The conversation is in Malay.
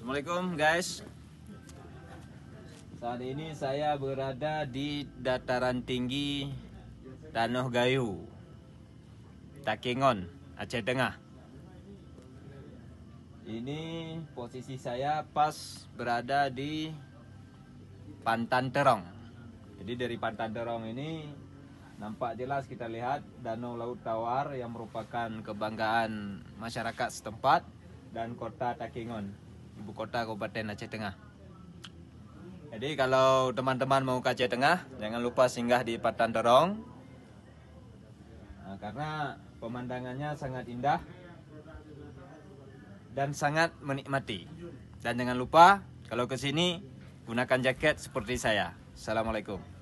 Assalamualaikum guys. Saat ini saya berada di dataran tinggi Danau Gayu, Takengon, Aceh Tengah. Ini posisi saya pas berada di Pantan Terong. Jadi dari Pantan Terong ini nampak jelas kita lihat Danau Laut Tawar yang merupakan kebanggaan masyarakat setempat dan kota Takengon, ibu kota Kabupaten Aceh Tengah. Jadi kalau teman-teman mau ke Aceh Tengah, jangan lupa singgah di Pantan Terong. Nah, karena pemandangannya sangat indah dan sangat menikmati. Dan jangan lupa kalau ke sini gunakan jaket seperti saya. Assalamualaikum.